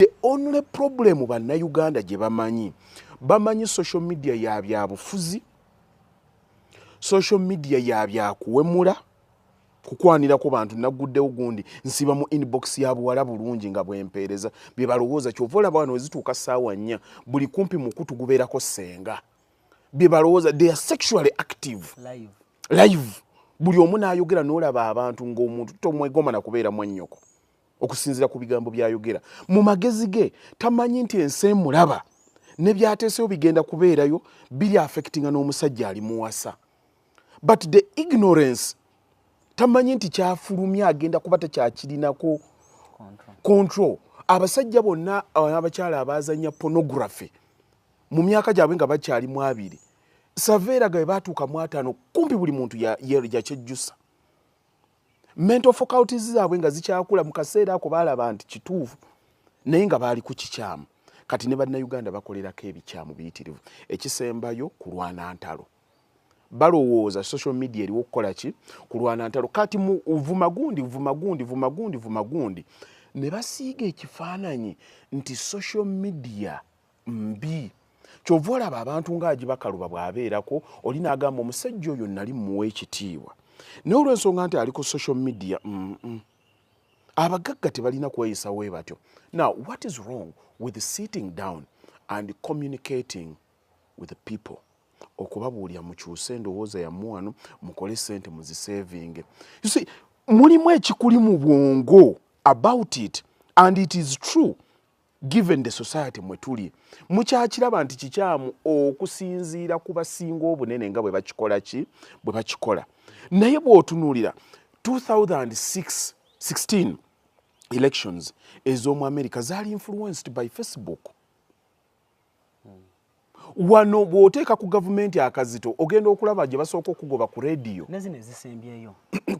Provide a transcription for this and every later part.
The only problem bannayuganda gye bamanyi social media ya byabufuzi, social media ya byakuwemula, kukwanirako bantu naguddewo gundi nsiba mu inbox ya buwala bulungi nga bwempeereza bye balowooza kyova olaba wano wezituuka ssaawa 4 buli kumpi mukutu gubeerako senga bye balowooza they are sexually active live buli omu n'ayogera n'olaba abantu ng'omuntu tomwegoma na kubeera mwannyoko okusinziira ku bigambo by'ayogera mu magezi ge tamanyi nti ensi emulaba ne byateesewo bigenda kubeerayo biri affectinga n'omusajja ali muwasa but the ignorance tamanyi nti kyafulumya agenda kuba takyakirinako control. Abasajja bonna abakyala abazanya pornography mu myaka gyabwe nga bakyali mu 2 Savera gawe batuuka mu 5 kumpi buli muntu yakyejjusa mental faculties zaabwe nga zikyakula mu kaseera ako baalaba nti kituufu naye nga baali ku kikyamu kati ne bannayuganda bakolerako ebikyamu biyitirivu ekisembayo kulwana ntalo balowooza social media eriwo okukola ki kulwana ntalo kati mu vumagundi ne basiiga ekifaananyi nti social media mbi kyova olaba abantu ng'agibakaluba bw'abeerako oli n'agamba omusajja oyo nali muwa ekitiibwa naye olw'ensonga nti ali ku social media abagagga tebalina kweyisa we batyo. Now what is wrong with sitting down and communicating with the people okubabuulira mukyuse endowooza yammwe wano mukole ssente muzisevinge. You see mulimu ekikuli mu bwongo about it and it is true given the society mwe tuli mukyakiraba nti kikyamu okusinziira ku basinga obunene nga bwe bakikola naye bw'otunuulira 2016 elections ez'omu America zaali influenced by Facebook. Wano bw'oteeka ku gavumenti akazito ogenda okulaba gye basooka okugoba ku radio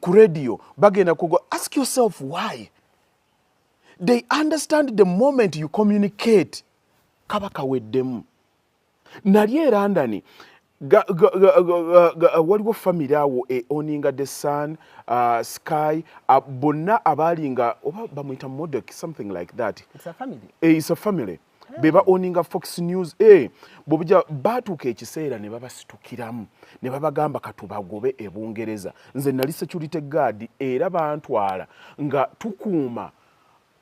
ku radio bagenda kugo ask yourself why. They understand the moment you communicate kaba kaweddemu. Nali e London waliwo family awo owning the Sun, Sky, bonna abalinga oba bamuyita Murdoch something like that. It's a family. It's a family. Beba owning Fox News bobija batuuka ekiseera ne babasitukiramu ne babagamba katubagobe e Bungereza. Nze nali security guard era bantwala nga tukuuma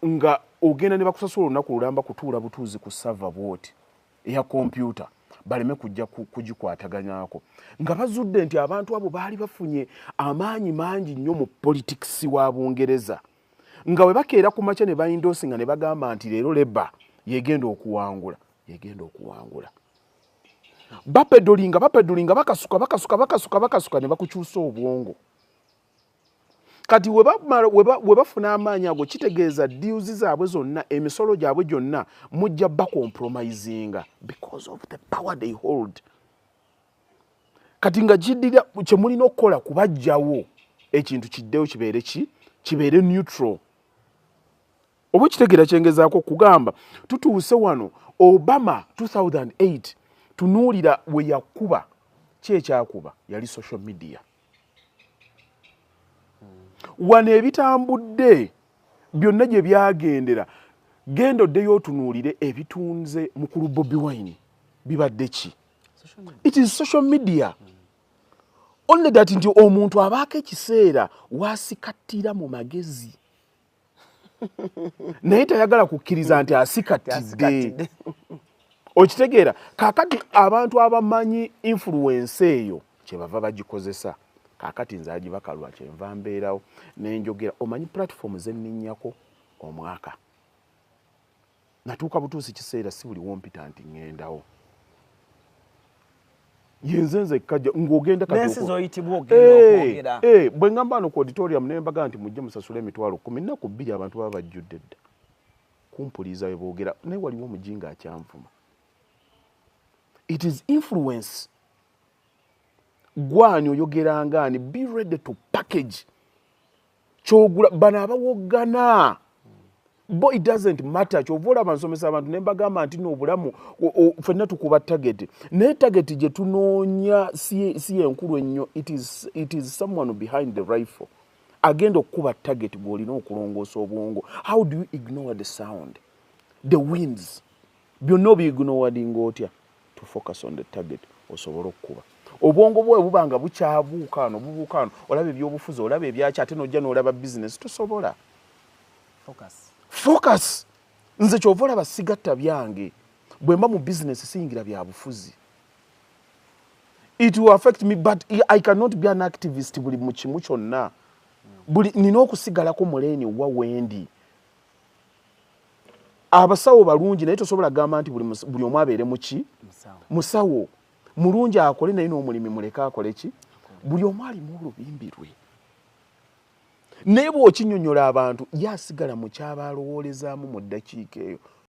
nga ogenda ne bakusasula olunaku lulamba kutuula butuuzi ku server bwoti eya computer baleme kujja kugikwataganyako nga bazudde nti abantu abo baali bafunye amaanyi mangi nnyo mu politics wa Bungereza nga we bakeera ku makya ne bayindosinga ne bagamba nti leero Labour yegenda okuwangula bapedolinga bakasuka ne bakukyusa obwongo. Kati we bafuna amaanyi ago kitegeeza deals zaabwe zonna emisolo gyabwe gyonna mujja compromisinga because of the power they hold. Kati nga kiddira kyemulina okukola kubajjawo ekintu kiddewo kibeere neutral. Oba kitegeera kyengezaako kugamba tutuuse wano Obama 2008 tunuulira we yakuba kyekyakuba yali social media. Wano ebitambudde byonna gye byagendera genda oddeyo otunuulire ebitunze mukulu Bobi Wine bibadde ki? It is social media. Only that nti omuntu abaako ekiseera waasikattira mu magezi naye tayagala kukkiriza nti asikattidde. Okitegeera kaakati abantu abamanyi influence eyo kyebava bagikozesa. Kaakati nze agibakalwa kyenva mbeerawo nenjogera omanyi platform zenninnyako omwaka natuuka butuusi kiseera si buli wompita nti ŋŋendawo yenzenze kajja ng'ogenda bwe ngamba wano ku auditorium ne mbaga nti mujje musasule emitwalo 10 nnaku 2 abantu baba bajjudde dda kumpuliza we boogera naye waliwo omujinga akyanvuma. It is influence. Gwani oyogera ngani be ready to package kyogula bana abawogana bo it doesn't matter kyovola bansomesa abantu ne mbagamba nti n'obulamu ffenna tukuba target ne target gye tunoonya si enkulu ennyo it is someone behind the rifle agenda okukuba target gw'olina okulongoosa obwongo. How do you ignore the sound? the wins byonna obignowadinga otya to focus on the target osobola okukuba obwongo bwe bubanga bukyabuukaano bubuukaano olaba ebyobufuzi olaba ebyaki ate nojja n'olaba business tosobola focus nze kyova olaba sigatta byange bwe mba mu business siyingira bya bufuzi it will affect me but I cannot be an activist buli mu kimu kyonna buli nina okusigalako muleeni wa wendi abasawo balungi naye tosobola gamba nti buli omu abeere muki musawo mulungi akole naye n'omulimi muleka akole ki buli omu alimu olubimbi lwe naye bw'okinyonnyola abantu yasigala mu kyaba alowoolezaamu mu ddakiika eyo